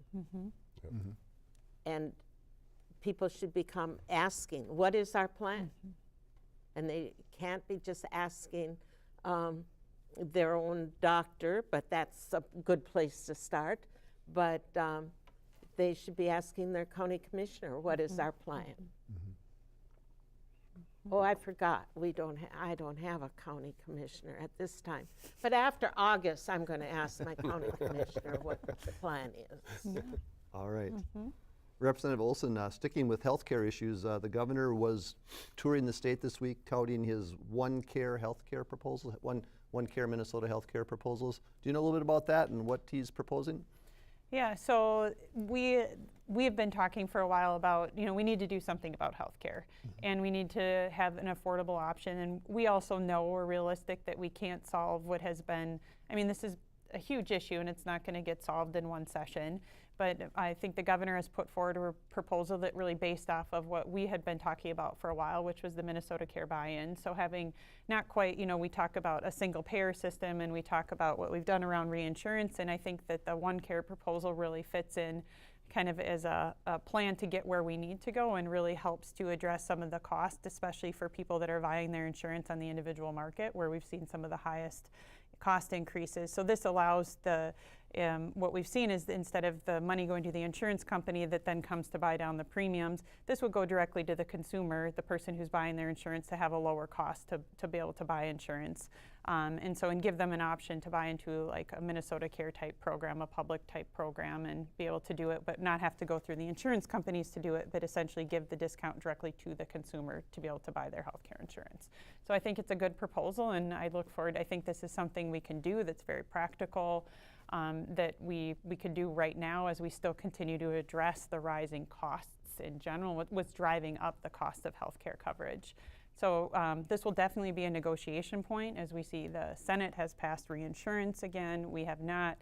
And people should become asking, what is our plan? And they can't be just asking, their own doctor, but that's a good place to start. But they should be asking their county commissioner, what is our plan? Oh, I forgot, I don't have a county commissioner at this time. But after August, I'm going to ask my county commissioner what the plan is. All right. Representative Olson, sticking with healthcare issues, the governor was touring the state this week touting his One Care healthcare proposal, One Care Minnesota healthcare proposals. Do you know a little bit about that and what he's proposing? Yeah, so we have been talking for a while about, we need to do something about healthcare, and we need to have an affordable option. And we also know we're realistic that we can't solve what has been, this is a huge issue and it's not going to get solved in one session. But I think the governor has put forward a proposal that really based off of what we had been talking about for a while, which was the Minnesota Care buy-in. So having not quite, we talk about a single payer system and we talk about what we've done around reinsurance, and I think that the One Care proposal really fits in kind of as a plan to get where we need to go and really helps to address some of the cost, especially for people that are buying their insurance on the individual market where we've seen some of the highest cost increases. So this allows what we've seen is instead of the money going to the insurance company that then comes to buy down the premiums, this would go directly to the consumer, the person who's buying their insurance, to have a lower cost to be able to buy insurance. And give them an option to buy into like a Minnesota Care type program, a public type program, and be able to do it, but not have to go through the insurance companies to do it, but essentially give the discount directly to the consumer to be able to buy their health care insurance. So I think it's a good proposal, and I look forward, I think this is something we can do that's very practical, that we could do right now as we still continue to address the rising costs in general, what's driving up the cost of health care coverage. So this will definitely be a negotiation point. As we see, the Senate has passed reinsurance again. We have not,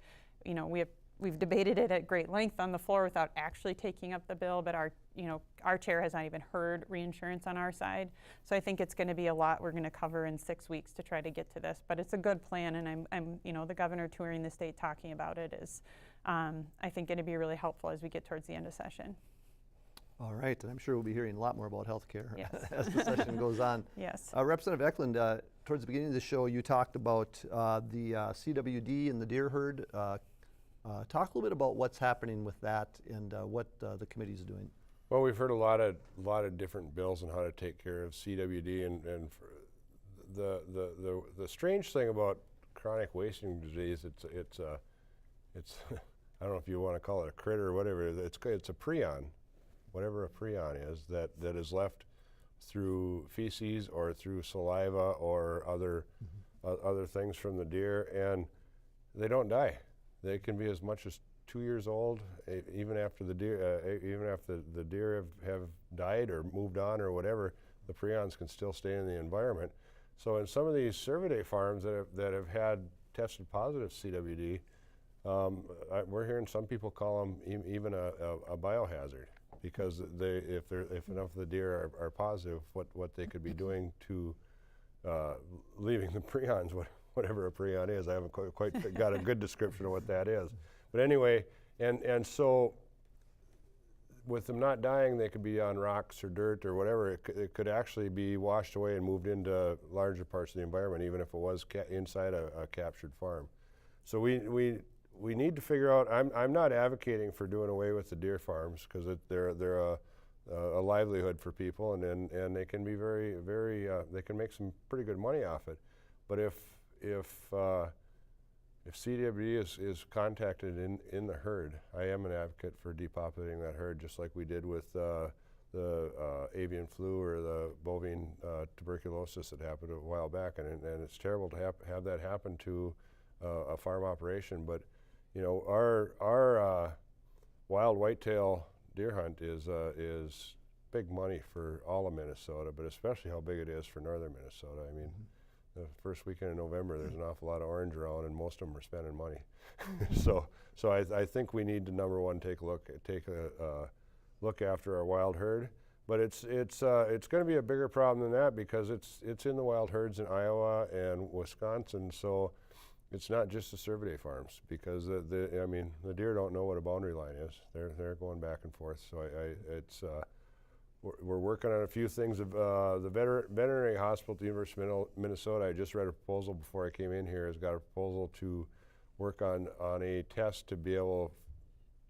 we've debated it at great length on the floor without actually taking up the bill, but our chair has not even heard reinsurance on our side. So I think it's going to be a lot we're going to cover in 6 weeks to try to get to this. But it's a good plan, and I'm the governor touring the state talking about it is, I think, going to be really helpful as we get towards the end of session. All right, and I'm sure we'll be hearing a lot more about healthcare Yes. as the session goes on. Yes. Representative Ecklund, towards the beginning of the show, you talked about the CWD and the deer herd. Talk a little bit about what's happening with that and what the committee's doing. Well, we've heard a lot of different bills on how to take care of CWD, and the strange thing about chronic wasting disease, it's I don't know if you want to call it a critter or whatever. It's a prion. Whatever a prion is, that is left through feces or through saliva or other things from the deer, and they don't die. They can be as much as 2 years old, even after the deer have died or moved on or whatever. The prions can still stay in the environment. So in some of these cervidae farms that have had tested positive CWD, we're hearing some people call them even a biohazard. Because if enough of the deer are positive, what they could be doing to leaving the prions, whatever a prion is. I haven't quite got a good description of what that is. But anyway, and so with them not dying, they could be on rocks or dirt or whatever. It could actually be washed away and moved into larger parts of the environment, even if it was inside a captured farm. So we need to figure out. I'm not advocating for doing away with the deer farms because they're a livelihood for people, and they can be very they can make some pretty good money off it. But if CWD is contacted in the herd, I am an advocate for depopulating that herd, just like we did with the avian flu or the bovine tuberculosis that happened a while back, and it's terrible to have that happen to a farm operation. But our wild whitetail deer hunt is big money for all of Minnesota, but especially how big it is for northern Minnesota. I mean, the first weekend in November, there's an awful lot of orange around, and most of them are spending money. So I think we need to, number one, take a look after our wild herd. But it's going to be a bigger problem than that because it's in the wild herds in Iowa and Wisconsin. So it's not just the cervidae farms because the deer don't know what a boundary line is. They're going back and forth. So we're working on a few things. The veterinary hospital at the University of Minnesota, I just read a proposal before I came in here, has got a proposal to work on a test to be able to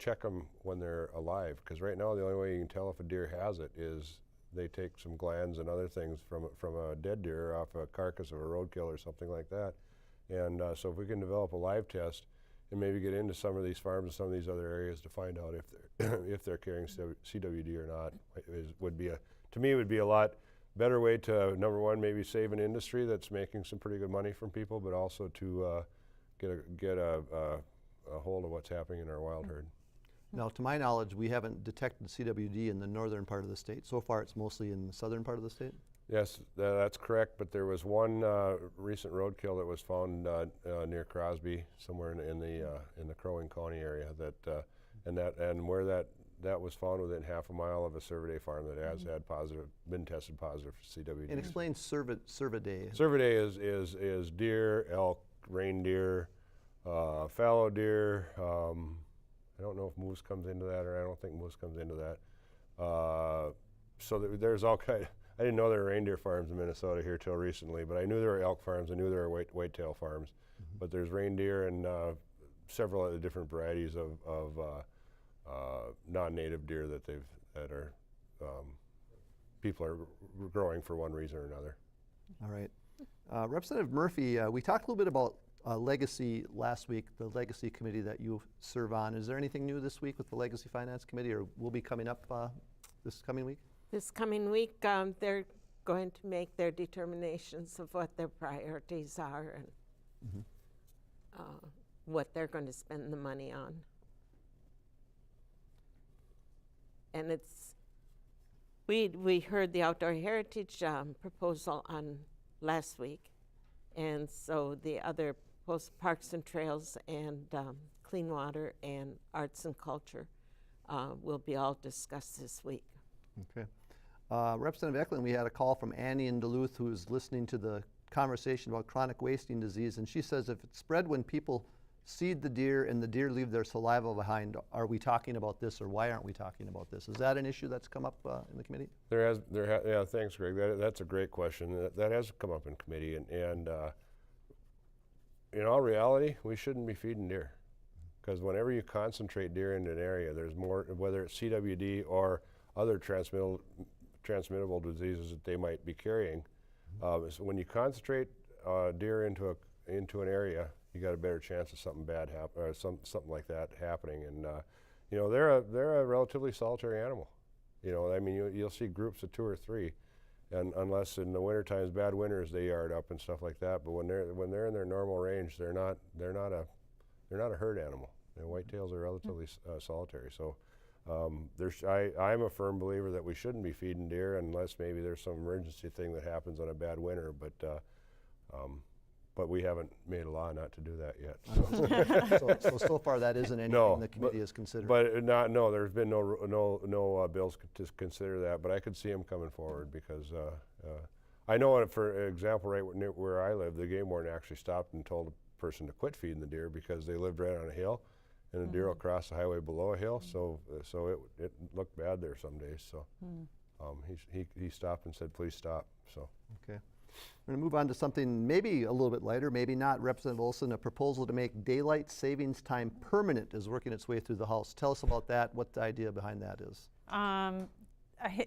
check them when they're alive. Because right now the only way you can tell if a deer has it is they take some glands and other things from a dead deer off a carcass of a roadkill or something like that. And so if we can develop a live test and maybe get into some of these farms and some of these other areas to find out if they're if they're carrying CWD or not, would be to me would be a lot better way to, number one, maybe save an industry that's making some pretty good money from people, but also to get a hold of what's happening in our wild herd. Now, to my knowledge, we haven't detected CWD in the northern part of the state. So far, it's mostly in the southern part of the state? Yes, that's correct, but there was one recent roadkill that was found near Crosby, somewhere in the Crow Wing County area, and where that was found within half a mile of a Cervidae farm that has been tested positive for CWD. And explain Cervidae. Cervidae is deer, elk, reindeer, fallow deer. I don't know if moose comes into that, or I don't think moose comes into that. So there's all kind. I didn't know there were reindeer farms in Minnesota here till recently, but I knew there were elk farms. I knew there were whitetail farms, but there's reindeer and several other different varieties of non-native deer that people are growing for one reason or another. All right. Representative Murphy, we talked a little bit about Legacy last week, the Legacy Committee that you serve on. Is there anything new this week with the Legacy Finance Committee, or will be coming up this coming week? This coming week, they're going to make their determinations of what their priorities are and what they're going to spend the money on. And we heard the outdoor heritage proposal on last week, and so the other parks and trails and clean water and arts and culture will be all discussed this week. Okay. Representative Ecklund, we had a call from Annie in Duluth, who is listening to the conversation about chronic wasting disease, and she says if it's spread when people seed the deer and the deer leave their saliva behind, are we talking about this, or why aren't we talking about this? Is that an issue that's come up in the committee? Yeah, thanks, Greg. That's a great question. That has come up in committee, and in all reality, we shouldn't be feeding deer, because whenever you concentrate deer into an area, there's more, whether it's CWD or other transmittable diseases that they might be carrying. So when you concentrate deer into an area, you got a better chance of something bad or something like that happening. And you know, they're a relatively solitary animal. You know, I mean, you'll see groups of 2 or 3, and unless in the winter times, bad winters, they yard up and stuff like that. But when they're in their normal range, they're not a herd animal. You know, whitetails are relatively solitary. So I'm a firm believer that we shouldn't be feeding deer unless maybe there's some emergency thing that happens on a bad winter. But we haven't made a law not to do that yet. So far that isn't anything the committee has considered. But there's been no bills to consider that. But I could see them coming forward, because I know, for example, right near where I live, the game warden actually stopped and told a person to quit feeding the deer because they lived right on a hill, and the deer will cross the highway below a hill. So it looked bad there some days. So he stopped and said, "Please stop." So okay. We're going to move on to something maybe a little bit lighter, maybe not. Representative Olson, a proposal to make daylight savings time permanent is working its way through the House. Tell us about that, what the idea behind that is.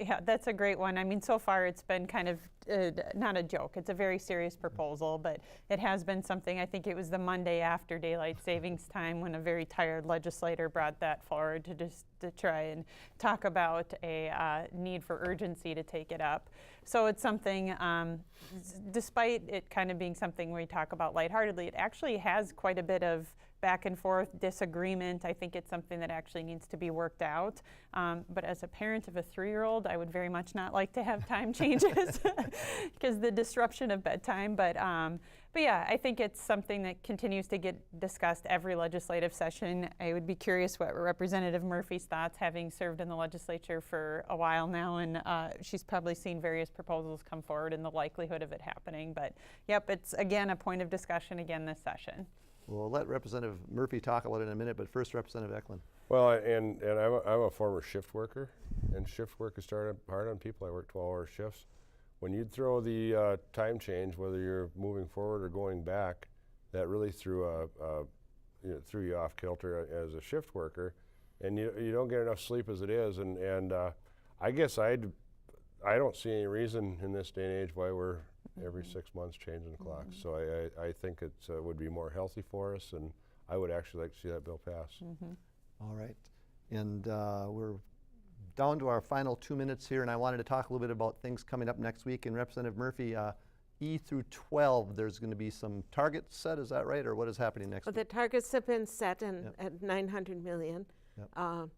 Yeah, that's a great one. I mean, so far it's been kind of not a joke. It's a very serious proposal, but it has been something. I think it was the Monday after daylight savings time when a very tired legislator brought that forward to try and talk about a need for urgency to take it up. So it's something, despite it kind of being something we talk about lightheartedly, it actually has quite a bit of back and forth disagreement. I think it's something that actually needs to be worked out. But as a parent of a 3-year-old, I would very much not like to have time changes because the disruption of bedtime. But yeah, I think it's something that continues to get discussed every legislative session. I would be curious what Representative Murphy's thoughts, having served in the legislature for a while now, and she's probably seen various proposals come forward and the likelihood of it happening. But yep, it's again a point of discussion again this session. We'll let Representative Murphy talk about it in a minute, but first, Representative Ecklund. Well, and I'm a former shift worker, and shift work is hard on people. I work 12-hour shifts. When you throw the time change, whether you're moving forward or going back, that really threw you off kilter as a shift worker, and you don't get enough sleep as it is. And I guess I don't see any reason in this day and age why we're every 6 months changing the clock. So I think it would be more healthy for us, and I would actually like to see that bill pass. All right. And we're down to our final 2 minutes here, and I wanted to talk a little bit about things coming up next week. And Representative Murphy, E through 12, there's going to be some targets set, is that right? Or what is happening next week? The targets have been set at 900 million. Yep.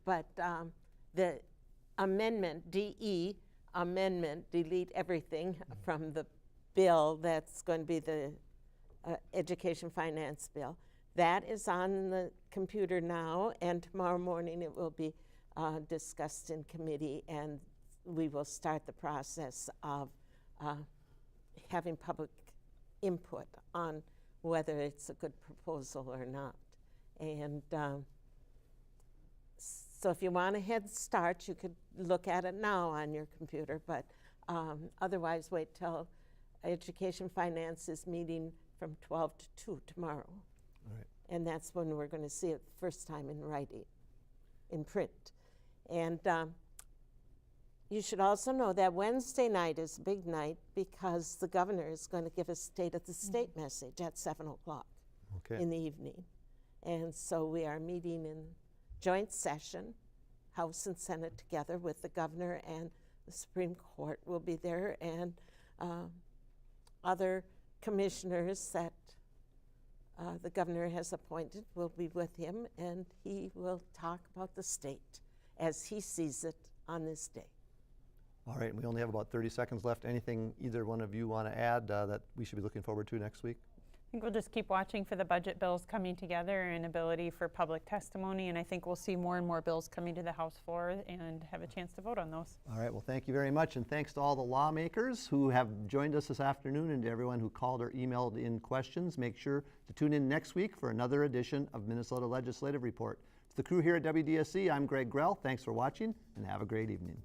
But the amendment, DE amendment, delete everything from the bill that's going to be the education finance bill. That is on the computer now, and tomorrow morning it will be discussed in committee, and we will start the process of having public input on whether it's a good proposal or not. And so if you want a head start, you could look at it now on your computer, but otherwise wait till Education Finance is meeting from 12 to 2 tomorrow. All right. And that's when we're going to see it the first time in writing, in print. And you should also know that Wednesday night is a big night because the governor is going to give a State of the State message at 7 o'clock in the evening. And so we are meeting in joint session, House and Senate together with the governor, and the Supreme Court will be there, and other commissioners that the governor has appointed will be with him, and he will talk about the state as he sees it on this day. All right, we only have about 30 seconds left. Anything either one of you want to add that we should be looking forward to next week? I think we'll just keep watching for the budget bills coming together and ability for public testimony, and I think we'll see more and more bills coming to the House floor and have a chance to vote on those. All right, well, thank you very much, and thanks to all the lawmakers who have joined us this afternoon, and to everyone who called or emailed in questions. Make sure to tune in next week for another edition of Minnesota Legislative Report. To the crew here at WDSC, I'm Greg Grell. Thanks for watching, and have a great evening.